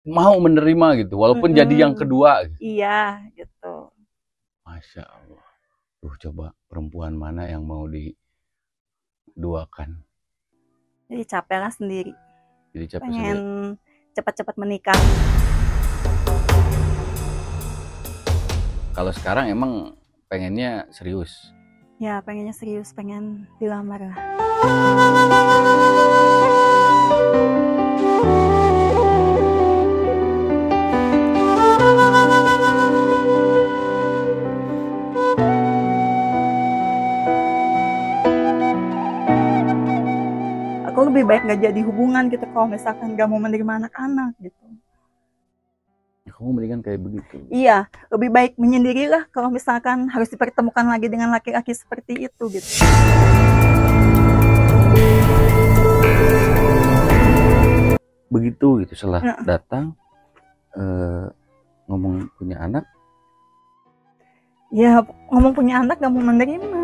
mau menerima gitu, walaupun jadi yang kedua. Iya, gitu. Masya Allah. Tuh coba perempuan mana yang mau diduakan. Jadi capek lah sendiri. Jadi capek Pengen sendiri. cepat-cepat menikah. Kalau sekarang emang pengennya serius. Ya, pengennya serius, pengen dilamar lah. Aku lebih baik nggak jadi hubungan gitu kalau misalkan nggak mau menerima anak-anak gitu. Ya, kamu mendingan kayak begitu. Iya, lebih baik menyendiri lah kalau misalkan harus dipertemukan lagi dengan laki-laki seperti itu gitu. Begitu gitu setelah Ya, datang ngomong punya anak. ya ngomong punya anak nggak mau menerima.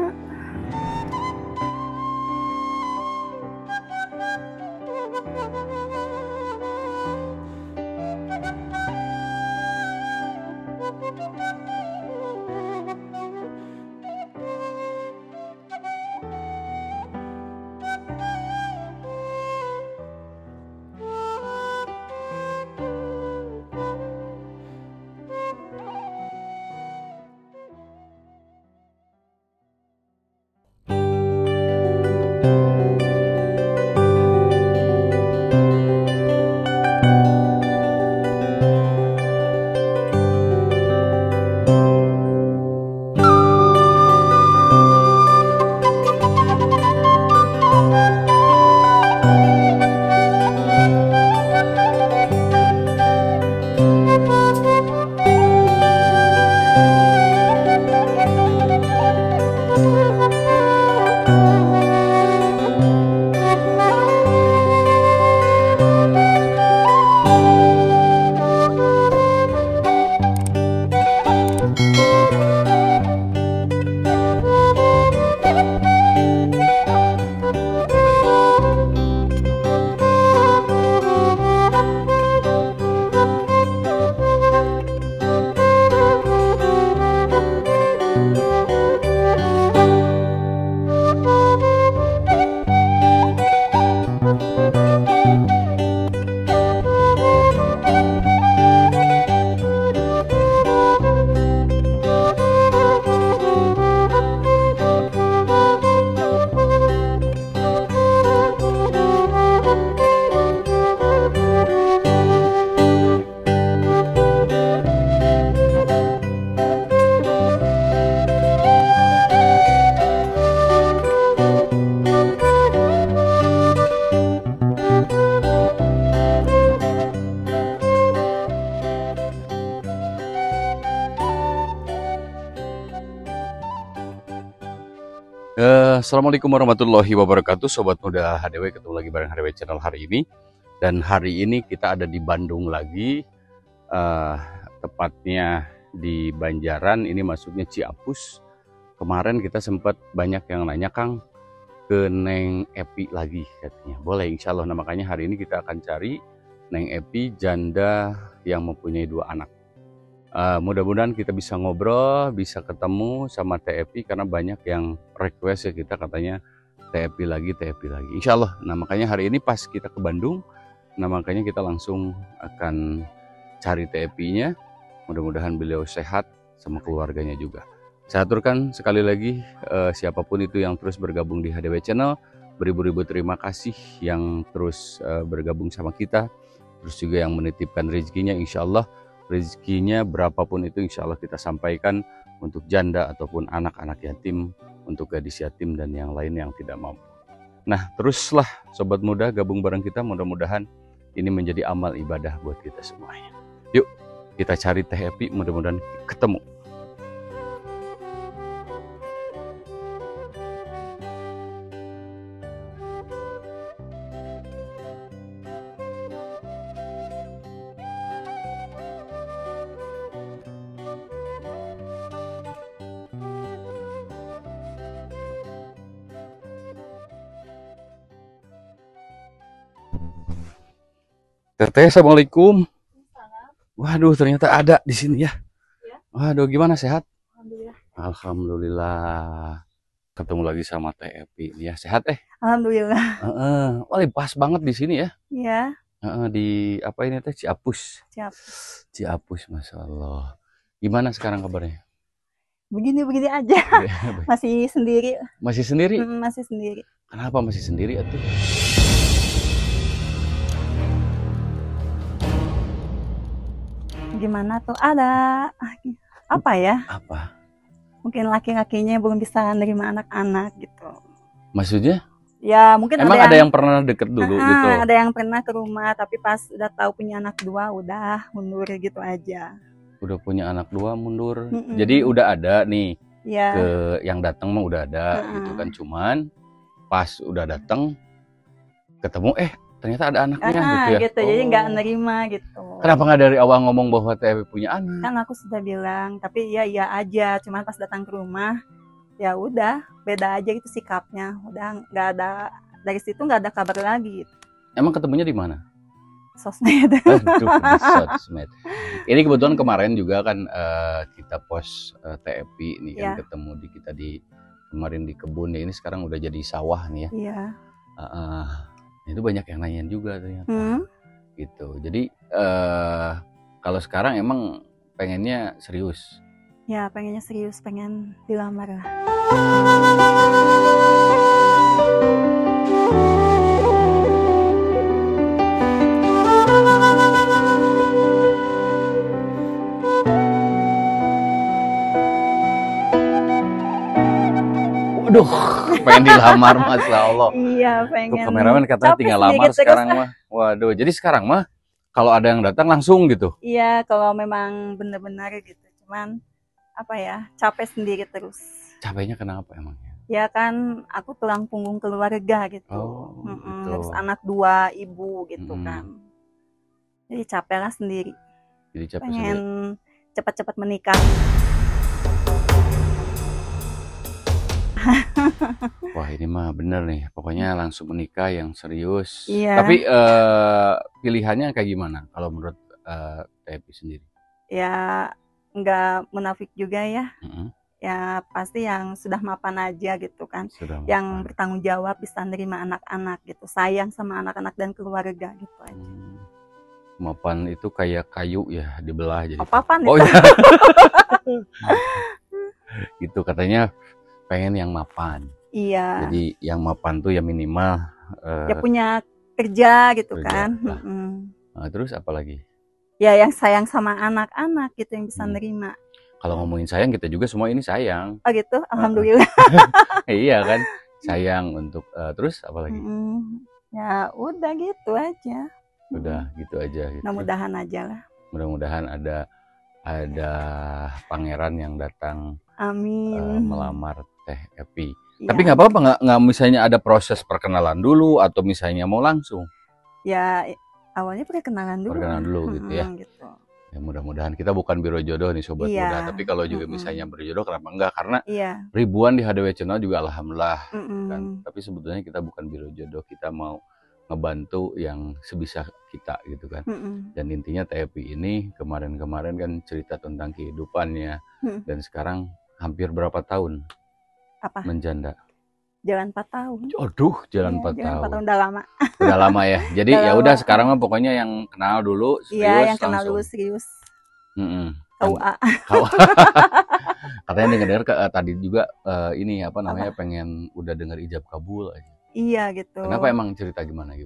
Assalamualaikum warahmatullahi wabarakatuh, Sobat Muda HDW, ketemu lagi bareng HDW Channel hari ini. Dan hari ini kita ada di Bandung lagi, eh, tepatnya di Banjaran, ini masuknya Ciapus. Kemarin kita sempat banyak yang nanya, Kang, ke Neng Epi lagi katanya. Boleh, insya Allah. Nah, makanya hari ini kita akan cari Neng Epi, janda yang mempunyai 2 anak. Mudah-mudahan kita bisa ngobrol, bisa ketemu sama Teh Epi, karena banyak yang request ya kita katanya Teh Epi lagi, Teh Epi lagi. Insya Allah. Nah, makanya hari ini pas kita ke Bandung, nah makanya kita langsung akan cari Teh Epinya. Mudah-mudahan beliau sehat sama keluarganya juga. Saya aturkan sekali lagi, siapapun itu yang terus bergabung di HDW Channel, beribu-ribu terima kasih yang terus bergabung sama kita, terus juga yang menitipkan rezekinya. Insya Allah rezekinya berapapun itu insya Allah kita sampaikan untuk janda ataupun anak-anak yatim, untuk gadis yatim dan yang lain yang tidak mampu. Nah, teruslah Sobat Muda gabung bareng kita, mudah-mudahan ini menjadi amal ibadah buat kita semuanya. Yuk kita cari Teh Epi, mudah-mudahan ketemu. Teteh, Assalamualaikum. Waduh, ternyata ada di sini ya. Ya. Waduh, gimana sehat? Alhamdulillah. Alhamdulillah. Ketemu lagi sama Teh Epi ya. Sehat Alhamdulillah. Heeh. Wah, pas banget di sini ya. Ya, Heeh, di apa ini teh Ciapus. siap. Ciapus, Masya Allah. Gimana sekarang kabarnya? Begini-begini aja. Masih sendiri. Masih sendiri? Masih sendiri. Kenapa masih sendiri atuh? Gimana tuh? Ada apa ya? Apa? Mungkin laki-lakinya belum bisa nerima anak-anak gitu. Maksudnya? Ya, mungkin Emang ada yang pernah deket dulu gitu? ada yang pernah ke rumah, tapi pas udah tahu punya anak 2, udah mundur gitu aja. Udah punya anak 2 mundur. Jadi udah ada nih Ya. ke yang datang mah udah ada gitu kan. Cuman pas udah datang ketemu ternyata ada anaknya gitu ya. Gitu. Jadi nggak nerima gitu. Kenapa nggak dari awal ngomong bahwa Teh punya anak? Kan aku sudah bilang, tapi iya aja. Cuman pas datang ke rumah, ya udah beda aja gitu sikapnya. Udah nggak ada, dari situ nggak ada kabar lagi gitu. Emang ketemunya di mana? Sosmed. Aduh, di sosmed. Ini kebetulan kemarin juga kan kita post TEPI nih kan ketemu di kita di kemarin di kebun ya. Ini sekarang udah jadi sawah nih ya. Iya. Itu banyak yang nanyain juga ternyata. Gitu. Jadi kalau sekarang emang pengennya serius. Ya, pengennya serius, pengen dilamar lah. Waduh, pengen dilamar Masya Allah. Iya, pengen. Tuh, kameramen katanya tinggal lamar sekarang mah. Waduh, jadi sekarang mah kalau ada yang datang langsung gitu? Iya, kalau memang benar-benar gitu. Cuman apa ya, capek sendiri terus. Capeknya kenapa emangnya? Ya kan, aku tulang punggung keluarga gitu. Gitu. Terus anak 2, ibu gitu kan. Jadi capek lah sendiri. Jadi capek pengen cepat-cepat menikah. Wah, ini mah bener nih. Pokoknya langsung menikah yang serius. Iya. Tapi pilihannya kayak gimana kalau menurut Tepi sendiri? Ya nggak munafik juga ya. Ya pasti yang sudah mapan aja gitu kan. Yang bertanggung jawab, bisa nerima anak-anak gitu. Sayang sama anak-anak dan keluarga gitu aja. Mapan itu kayak kayu ya, dibelah jadi papan. Oh ya. Gitu katanya pengen yang mapan. Iya. Jadi yang mapan tuh ya minimal ya punya kerja gitu kan. Nah, terus apa lagi? Ya yang sayang sama anak-anak gitu, yang bisa nerima. Kalau ngomongin sayang, kita juga semua ini sayang. Oh gitu, alhamdulillah. Iya kan, sayang untuk terus apa lagi? Ya udah gitu aja. Udah gitu aja. Gitu. Mudah-mudahan aja lah. Mudah-mudahan ada pangeran yang datang. Amin. Melamar Teh Epi. Ya. Tapi nggak apa-apa, nggak misalnya ada proses perkenalan dulu atau misalnya mau langsung? Ya awalnya perkenalan dulu. Perkenalan dulu gitu ya. Gitu. Ya mudah-mudahan kita bukan biro jodoh nih Sobat Muda. Tapi kalau juga misalnya berjodoh kenapa enggak? Karena ribuan di HDW Channel juga alhamdulillah. Kan? Tapi sebetulnya kita bukan biro jodoh, kita mau ngebantu yang sebisa kita gitu kan. Dan intinya TEPI ini kemarin-kemarin kan cerita tentang kehidupannya. Dan sekarang hampir berapa tahun? Apa? Menjanda. Jalan 4 tahun. Aduh, jalan 4 tahun. 4 tahun udah lama. Udah lama ya. Jadi ya udah sekarang mah pokoknya yang kenal dulu serius. Iya, yang kenal dulu serius. KUA. Katanya dengar tadi juga ini apa namanya pengen udah dengar ijab kabul aja. Iya gitu. Kenapa emang cerita gimana?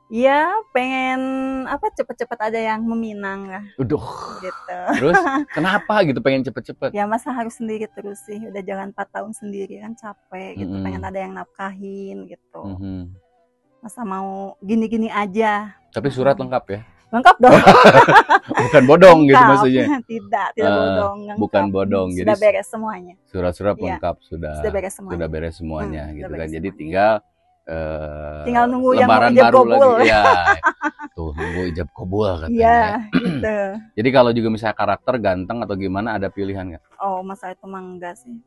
Ya pengen apa cepet-cepet ada yang meminang lah. Udah. Gitu. Terus kenapa gitu pengen cepet-cepet? Ya masa harus sendiri terus sih, udah jalan 4 tahun sendiri kan capek gitu. Pengen ada yang nafkahin gitu. Masa mau gini-gini aja. Tapi surat lengkap ya? Lengkap dong. Bukan bodong gitu maksudnya? Tidak bodong. Lengkap. Bukan bodong. Sudah jadi beres semuanya. Surat-surat lengkap sudah beres semuanya. Sudah beres semuanya gitu kan. Jadi tinggal nunggu lebaran yang baru lagi ya. Tuh nunggu ijab kabul katanya. Iya, gitu. Jadi kalau juga misalnya karakter ganteng atau gimana, ada pilihan nggak? Oh, masa itu mah enggak sih.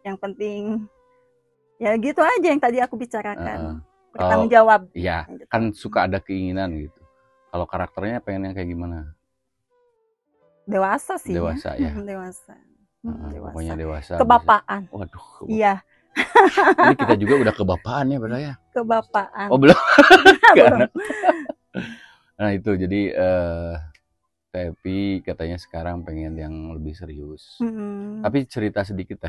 Yang penting ya gitu aja yang tadi aku bicarakan. Bertanggung jawab. Iya, gitu. Kan suka ada keinginan gitu. Kalau karakternya pengen yang kayak gimana? Dewasa sih. Dewasa ya. Dewasa. Pokoknya dewasa. Kebapaan. Bisa. Waduh. Iya. Ini kita juga udah kebapaan ya, Bro ya. Kebapaan. Oh belum. Nah itu jadi Tepi katanya sekarang pengen yang lebih serius. Tapi cerita sedikit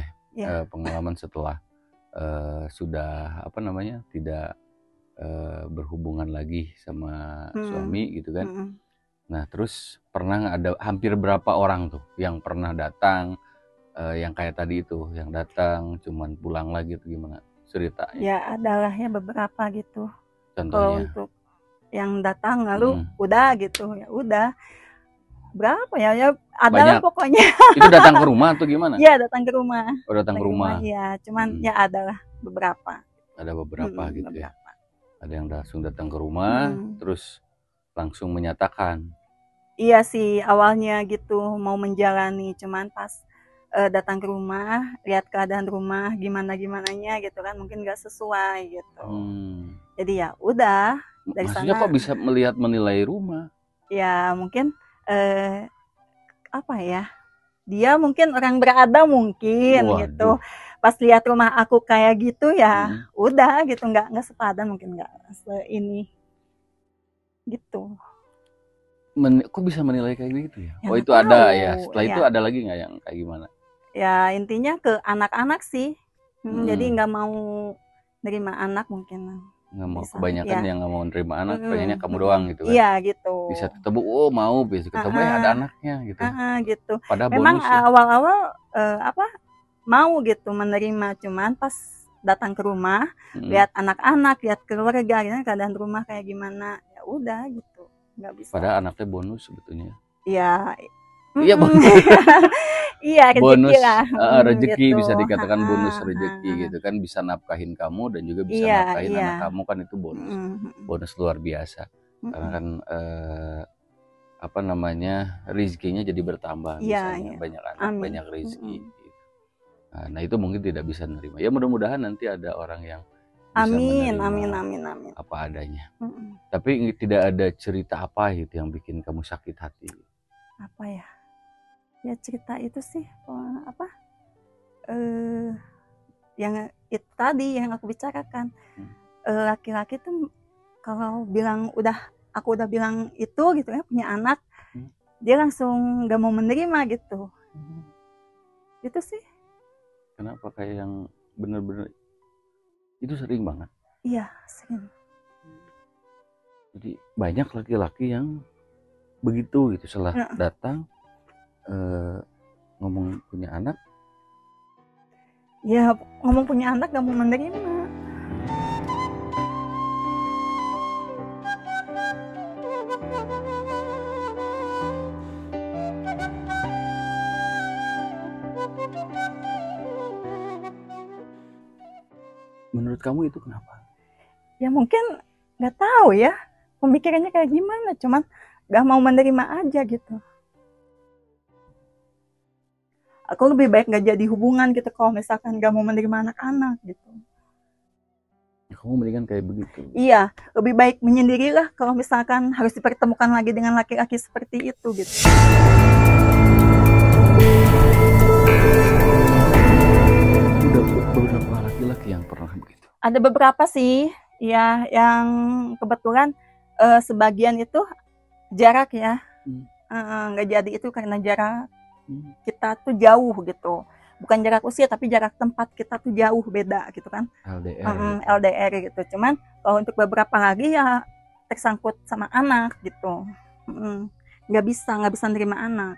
pengalaman setelah sudah tidak berhubungan lagi sama suami gitu kan. Nah terus pernah ada hampir berapa orang tuh yang pernah datang, yang kayak tadi itu, yang datang cuman pulang lagi tuh gimana ceritanya? Ya adalah ya beberapa gitu. Contohnya? Kalau untuk yang datang lalu udah gitu ya udah. Berapa ya adalah pokoknya. Itu datang ke rumah atau gimana? Iya datang ke rumah. Oh datang ke rumah. Iya cuman ya adalah beberapa. Ada beberapa gitu ya. Ada yang langsung datang ke rumah terus langsung menyatakan. Iya sih awalnya gitu mau menjalani cuman pas datang ke rumah lihat keadaan rumah gimananya gitu kan mungkin nggak sesuai gitu. Jadi ya udah dari maksudnya sana. Kok bisa menilai rumah? Ya mungkin apa ya dia mungkin orang berada mungkin. Waduh. Gitu pas lihat rumah aku kayak gitu ya udah gitu nggak sepadan mungkin nggak ini gitu. Kok bisa menilai kayak gitu ya? Oh itu tahu. Ada ya setelah itu ada lagi nggak yang kayak gimana? Ya intinya ke anak-anak sih. Jadi nggak mau nerima anak mungkin. Nggak mau kebanyakan yang nggak mau nerima anak pengennya kamu doang gitu kan? Iya gitu. Bisa ketemu mau bisa ketemu ada anaknya gitu. Gitu. Padahal memang bonus, ya. Awal-awal mau gitu menerima cuman pas datang ke rumah lihat anak-anak lihat keluarga gitu, keadaan rumah kayak gimana ya udah gitu nggak bisa. Padahal anaknya bonus sebetulnya. Iya. Iya bonus. Iya rezeki bonus lah. Rezeki gitu. Bisa dikatakan bonus rezeki gitu kan bisa nafkahin kamu dan juga bisa nafkahin anak kamu kan itu bonus. Bonus luar biasa. Karena kan rezekinya jadi bertambah misalnya banyak anak banyak rezeki. Nah itu mungkin tidak bisa menerima. Ya mudah-mudahan nanti ada orang yang bisa amin. Apa adanya. Tapi tidak ada cerita apa itu yang bikin kamu sakit hati? Apa ya? Ya cerita itu sih yang itu tadi yang aku bicarakan. Laki-laki tuh kalau bilang aku udah bilang itu gitu ya punya anak, dia langsung gak mau menerima gitu. Itu sih. Kenapa kayak yang bener-bener itu sering banget? Iya sering. Jadi banyak laki-laki yang begitu gitu setelah datang ngomong punya anak. Ya ngomong punya anak gak mau menerima. Menurut kamu itu kenapa? Ya mungkin nggak tahu ya pemikirannya kayak gimana, cuman nggak mau menerima aja gitu. Aku lebih baik nggak jadi hubungan gitu kalau misalkan nggak mau menerima anak-anak gitu. Kamu mendingan kayak begitu? Iya, lebih baik menyendirilah kalau misalkan harus dipertemukan lagi dengan laki-laki seperti itu gitu. Udah beberapa laki-laki yang pernah begitu? Ada beberapa sih, ya yang kebetulan sebagian itu jarak ya, nggak jadi itu karena jarak kita tuh jauh gitu, bukan jarak usia tapi jarak tempat kita tuh jauh beda gitu kan. LDR gitu. Cuman kalau untuk beberapa lagi ya tersangkut sama anak gitu, nggak bisa nerima anak.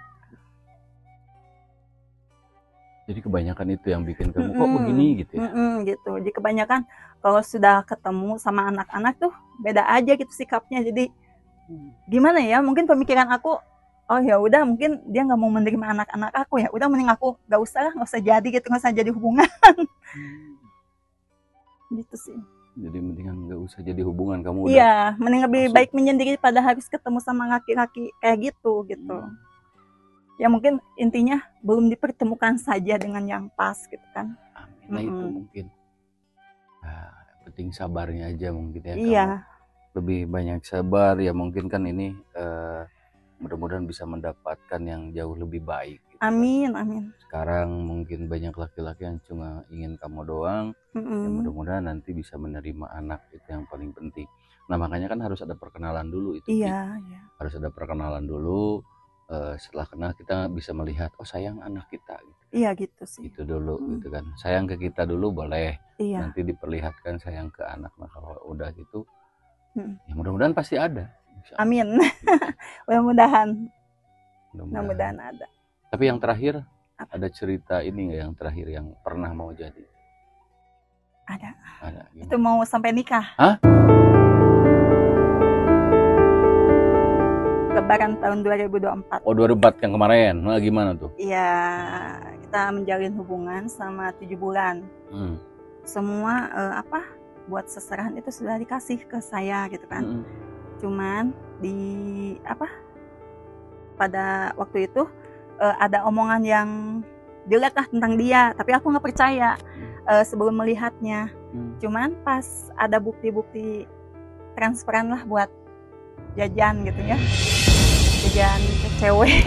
Jadi kebanyakan itu yang bikin kamu kok begini gitu ya? Gitu. Jadi kebanyakan kalau sudah ketemu sama anak-anak tuh beda aja gitu sikapnya. Jadi gimana ya? Mungkin pemikiran aku, oh ya udah mungkin dia nggak mau menerima anak-anak aku ya. Udah mending aku nggak usah jadi gitu, nggak usah jadi hubungan. Gitu sih. Jadi mendingan nggak usah jadi hubungan kamu. Iya, mending lebih baik menyendiri pada harus ketemu sama laki-laki kayak gitu. Ya mungkin intinya belum dipertemukan saja dengan yang pas gitu kan. Nah itu mungkin penting sabarnya aja mungkin ya. Iya. Kamu lebih banyak sabar ya mungkin kan ini mudah-mudahan bisa mendapatkan yang jauh lebih baik gitu. Amin, amin. Sekarang mungkin banyak laki-laki yang cuma ingin kamu doang. Ya mudah-mudahan nanti bisa menerima anak, itu yang paling penting. Nah makanya kan harus ada perkenalan dulu itu. Iya. Harus ada perkenalan dulu. Setelah kenal kita bisa melihat, oh sayang anak kita gitu. Iya gitu sih. Itu dulu gitu kan. Sayang ke kita dulu boleh. Iya. Nanti diperlihatkan sayang ke anak. Nah kalau udah gitu, ya mudah-mudahan pasti ada. Amin. Mudah-mudahan ada. Tapi yang terakhir, ada cerita ini nggak yang terakhir yang pernah mau jadi? Ada. Gimana? Itu mau sampai nikah. Hah? Lebaran tahun 2024. Oh 2024 yang kemarin. Nah gimana tuh? Iya, kita menjalin hubungan sama 7 bulan. Semua buat seserahan itu sudah dikasih ke saya gitu kan. Cuman pada waktu itu ada omongan yang jelek lah tentang dia, tapi aku nggak percaya sebelum melihatnya. Cuman pas ada bukti-bukti transferan lah buat jajan gitu ya, jajan ke cewek.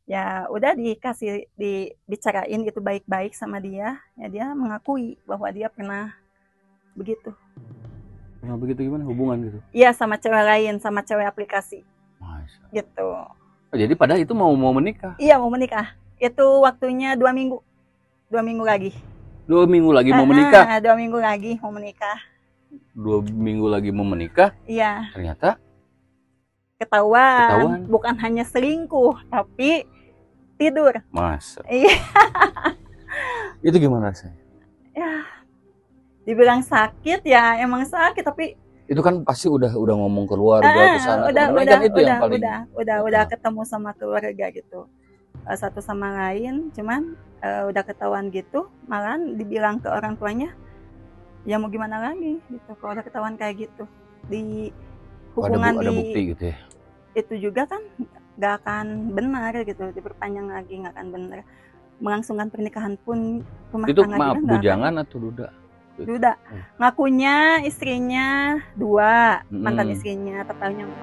Ya udah dibicarain gitu baik-baik sama dia, ya dia mengakui bahwa dia pernah begitu. Pernah begitu gimana hubungan gitu? Iya sama cewek lain, sama cewek aplikasi. Masa. Gitu. Oh, jadi pada itu mau menikah? Iya mau menikah. Itu waktunya 2 minggu. 2 minggu lagi. 2 minggu lagi mau menikah? 2 minggu lagi mau menikah. 2 minggu lagi mau menikah? Iya. Ternyata? Ketahuan. Bukan hanya selingkuh, tapi tidur. Masa? Iya. Itu gimana rasanya? Ya, dibilang sakit ya emang sakit, tapi itu kan pasti udah ngomong keluarga kesana udah itu yang paling udah ketemu sama keluarga gitu, satu sama lain. Cuman udah ketahuan gitu, malah dibilang ke orang tuanya ya mau gimana lagi gitu kalau udah ketahuan kayak gitu. Di hubungan ada bukti gitu ya, itu juga kan gak akan benar gitu, diperpanjang lagi gak akan benar. Melangsungkan pernikahan pun rumah itu tangga maaf bujangan atau duda? Duda. Ngakunya istrinya 2, mantan istrinya, totalnya 4.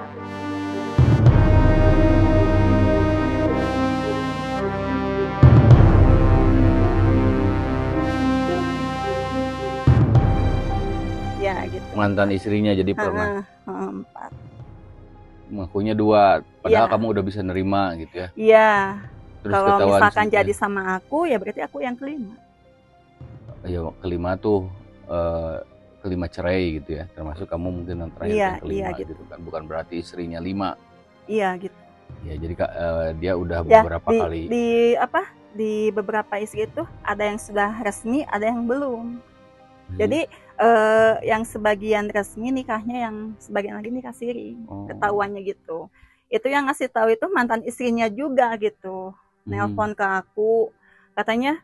Ya gitu. Mantan istrinya jadi pernah 4. Ngakunya 2, padahal kamu udah bisa nerima gitu ya? Iya. Kalau misalkan jadi ya? sama aku ya berarti aku yang kelima. Ya kelima tuh kelima cerai gitu ya, termasuk kamu mungkin yang terakhir yang kelima gitu kan, bukan berarti istrinya 5. Iya gitu. Ya jadi dia udah beberapa kali. Di beberapa istri itu ada yang sudah resmi, ada yang belum. Jadi yang sebagian resmi nikahnya, yang sebagian lagi nikah siri, ketahuannya gitu. Itu yang ngasih tahu itu mantan istrinya juga gitu. Nelpon ke aku, katanya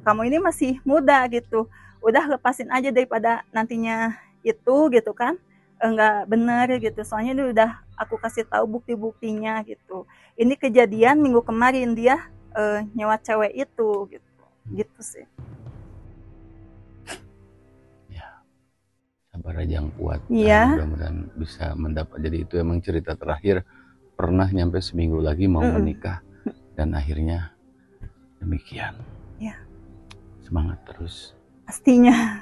kamu ini masih muda gitu, udah lepasin aja daripada nantinya itu gitu kan, enggak bener gitu. Soalnya ini udah aku kasih tahu bukti-buktinya gitu. Ini kejadian minggu kemarin dia nyewa cewek itu gitu sih. Ya, sabar aja yang kuat. Iya. Mudah-mudahan bisa mendapat. Jadi itu emang cerita terakhir, pernah nyampe seminggu lagi mau menikah dan akhirnya demikian. Ya. Semangat terus. Pastinya.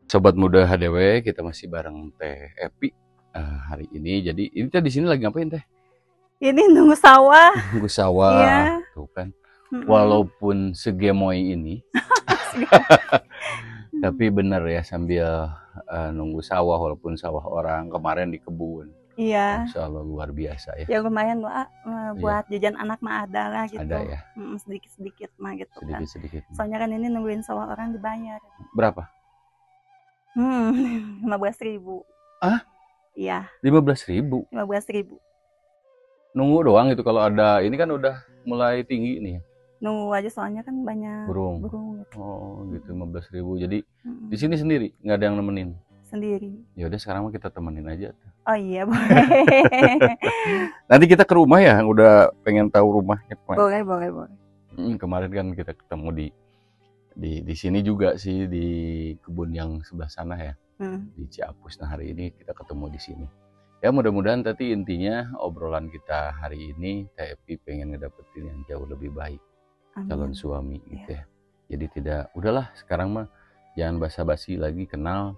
Sobat Muda HDW, kita masih bareng Teh Epi hari ini. Jadi ini teh di sini lagi ngapain Teh? Ini nunggu sawah. Nunggu sawah, iya. Tuh kan. Walaupun segemoy ini, tapi bener ya sambil nunggu sawah, walaupun sawah orang kemarin di kebun. Iya. Masya Allah luar biasa ya. Ya lumayan buat jajan anak mah ada lah gitu. Ada ya. Sedikit-sedikit mah gitu sedikit-sedikit. Kan. Soalnya kan ini nungguin sawah orang dibayar. Berapa? 15.000. Ah? Iya. 15.000. 15.000. Nunggu doang itu, kalau ada ini kan udah mulai tinggi nih. Nunggu aja soalnya kan banyak burung gitu. Oh gitu, 15.000. Jadi di sini sendiri nggak ada yang nemenin? Sendiri. Ya udah sekarang mah kita temenin aja. Oh iya boleh. Nanti kita ke rumah ya, udah pengen tahu rumahnya. Boleh. Kemarin kan kita ketemu di sini juga sih, di kebun yang sebelah sana ya, di Ciapus. Nah hari ini kita ketemu di sini. Ya mudah-mudahan tadi intinya obrolan kita hari ini, Teh Epi pengen ngedapetin yang jauh lebih baik. Amin. Calon suami gitu ya. Jadi tidak, udahlah sekarang mah jangan basa-basi lagi, kenal,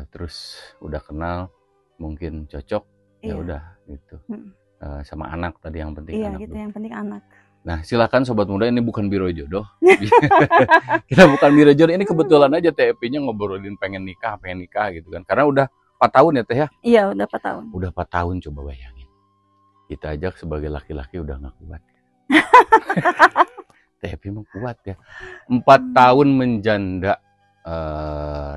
terus udah kenal mungkin cocok, ya udah gitu. Sama anak tadi yang penting anak. Iya gitu, yang penting anak. Nah silakan sobat muda, ini bukan biro jodoh. Kita bukan biro jodoh, ini kebetulan aja Teh Epi-nya ngobrolin pengen nikah gitu kan. Karena udah 4 tahun ya Teh ya? Iya udah 4 tahun. Udah 4 tahun, coba bayangin. Kita ajak sebagai laki-laki udah gak kuat. Teh Epi mah kuat ya. 4 tahun menjanda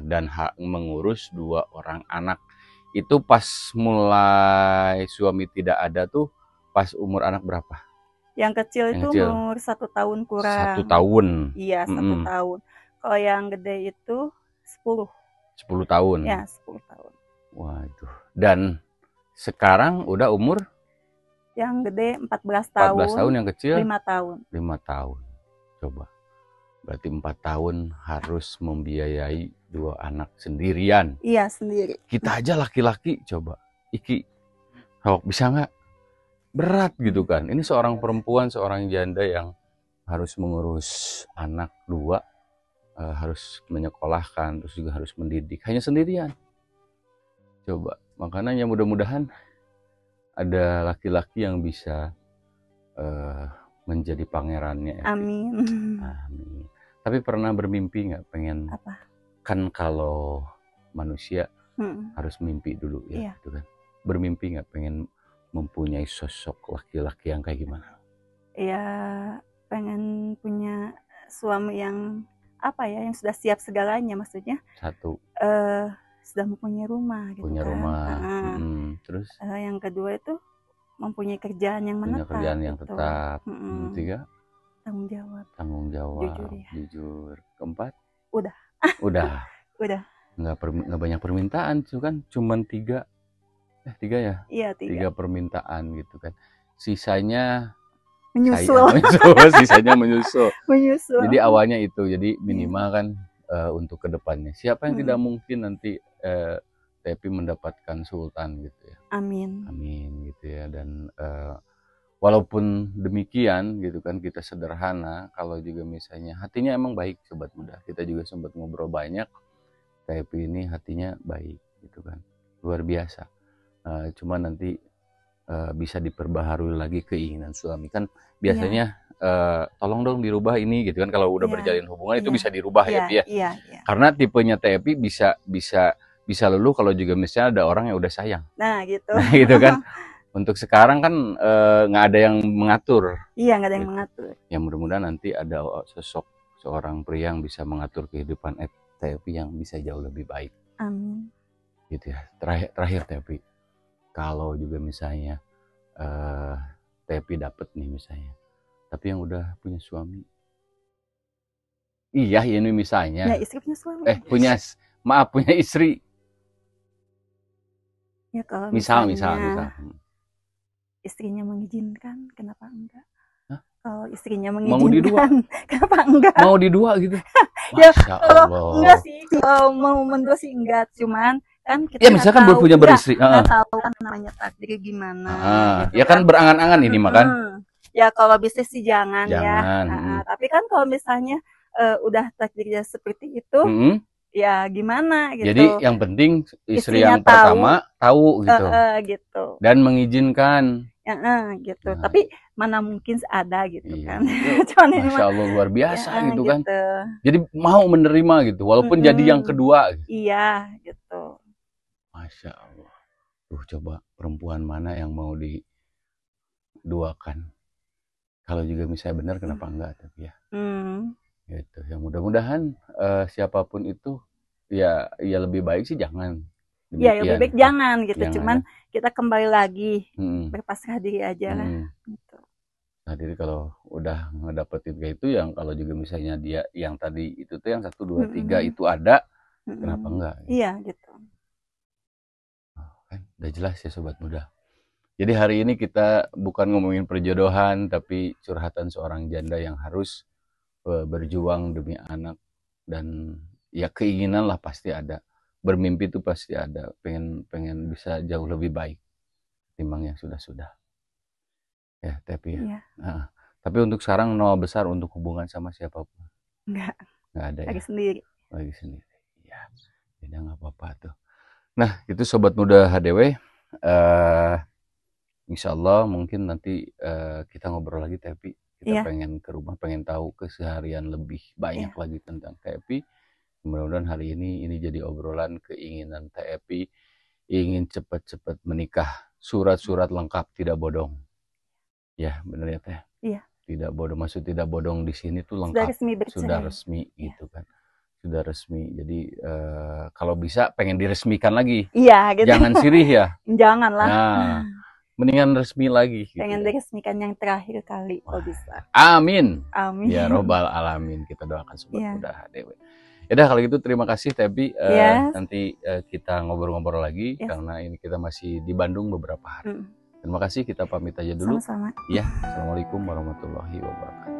dan mengurus 2 orang anak. Itu pas mulai suami tidak ada tuh pas umur anak berapa? Yang kecil itu umur 1 tahun kurang. 1 tahun? Iya 1 tahun. Kalau yang gede itu 10. 10 tahun? Ya 10 tahun. Waduh. Dan sekarang udah umur? Yang gede 14 tahun. 14 tahun, yang kecil? 5 tahun. 5 tahun. Coba. Berarti 4 tahun harus membiayai 2 anak sendirian. Iya, sendiri. Kita aja laki-laki coba. Iki, bisa nggak? Berat gitu kan. Ini seorang perempuan, seorang janda yang harus mengurus anak 2, harus menyekolahkan, terus juga harus mendidik. Hanya sendirian. Coba, makanya mudah-mudahan ada laki-laki yang bisa menjadi pangerannya. Amin. Amin. Tapi pernah bermimpi nggak pengen? Apa? Kan kalau manusia harus mimpi dulu ya, gitu kan. Bermimpi nggak pengen mempunyai sosok laki-laki yang kayak gimana? Ya, pengen punya suami yang apa ya, yang sudah siap segalanya, maksudnya. 1. Sudah mempunyai rumah gitu. Punya kan. Rumah. Terus yang kedua itu mempunyai kerjaan yang menetap. Punya kerjaan yang gitu. tetap. 3. Tanggung jawab. Tanggung jawab. Jujur ya. Jujur. 4. Udah. Udah. Udah. Nggak banyak permintaan tuh kan, cuman 3. 3 ya? Iya 3. 3 permintaan gitu kan. Sisanya menyusul. Sisanya menyusul. Menyusul. Jadi awalnya itu, jadi minimal kan untuk kedepannya. Siapa yang tidak mungkin nanti Teh Epi mendapatkan sultan gitu ya. Amin. Amin gitu ya. Dan walaupun demikian gitu kan, kita sederhana, kalau juga misalnya hatinya emang baik sobat muda. Kita juga sempat ngobrol banyak. Teh Epi ini hatinya baik gitu kan. Luar biasa. Cuma nanti bisa diperbaharui lagi keinginan suami kan biasanya. Tolong dong dirubah ini gitu kan, kalau udah berjalin hubungan itu bisa dirubah ya Pi ya. Karena tipenya Teh Epi bisa luluh kalau juga misalnya ada orang yang udah sayang. Nah gitu. Nah gitu kan. Untuk sekarang kan nggak ada yang mengatur. Iya, nggak ada yang mengatur. Ya mudah-mudahan nanti ada sosok seorang pria yang bisa mengatur kehidupan Teh Epi yang bisa jauh lebih baik. Amin. Gitu ya. Terakhir Teh Epi, kalau juga misalnya Teh Epi dapet nih misalnya, tapi yang udah punya suami. Iya, ini misalnya. Ya, istri punya suami. Punya istri. Ya kalau misal. Istrinya mengizinkan, kenapa enggak? Hah? Kalau istrinya mengizinkan, mau di 2? Kenapa enggak? Mau di 2 gitu? Ya, kalau enggak sih, kalau mau mendua sih enggak, cuman kan kita ya misalkan buat punya beristri, nggak tahu kan namanya takdir gimana. Gitu ya kan berangan-angan ini makan. Ya kalau bisnis sih jangan. Ya. Tapi kan kalau misalnya udah takdirnya seperti itu, ya gimana gitu. Jadi yang penting istri yang pertama tahu gitu. Gitu. Dan mengizinkan. Gitu. Tapi mana mungkin ada gitu kan. Masya Allah luar biasa gitu kan. Jadi mau menerima gitu, walaupun jadi yang kedua. Gitu. Iya gitu. Masya Allah. Tuh coba perempuan mana yang mau diduakan. Kalau juga misalnya benar, kenapa enggak tapi ya. Gitu. Ya mudah-mudahan siapapun itu ya lebih baik sih jangan. Demikian. Ya lebih baik jangan gitu. Cuman kita kembali lagi berpasrah diri aja lah. Gitu. Nah diri kalau udah ngedapetin kayak itu, yang kalau juga misalnya dia yang tadi itu tuh yang 1, 2, 3 itu ada, kenapa enggak? Gitu. Iya gitu. Kan udah jelas ya sobat muda. Jadi hari ini kita bukan ngomongin perjodohan, tapi curhatan seorang janda yang harus berjuang demi anak, dan ya keinginan lah pasti ada, bermimpi itu pasti ada, pengen bisa jauh lebih baik timbang yang sudah ya. Tapi ya, tapi untuk sekarang nol besar untuk hubungan sama siapapun. Nggak ada ya. Lagi sendiri ya. Jadi nggak apa-apa tuh. Nah itu Sobat Muda HDW, insya Allah mungkin nanti kita ngobrol lagi, tapi kita pengen ke rumah, pengen tahu keseharian lebih banyak lagi tentang Tepi. Mudah-mudahan hari ini jadi obrolan keinginan Tepi ingin cepat-cepat menikah, surat-surat lengkap, tidak bodong. Ya benar ya Teh. Iya. Tidak bodong, maksud tidak bodong di sini tuh lengkap, sudah resmi gitu kan. Sudah resmi. Jadi kalau bisa pengen diresmikan lagi. Iya gitu. Jangan sirih ya. Janganlah. Nah, mendingan resmi lagi gitu. Pengen diresmikan yang terakhir kali kalau bisa. Amin. Amin. Ya robbal alamin, kita doakan Sobat Muda HDW. Ya kalau gitu terima kasih Tepi. Nanti kita ngobrol-ngobrol lagi karena ini kita masih di Bandung beberapa hari. Terima kasih, kita pamit aja dulu. Sama-sama. Ya, assalamualaikum warahmatullahi wabarakatuh.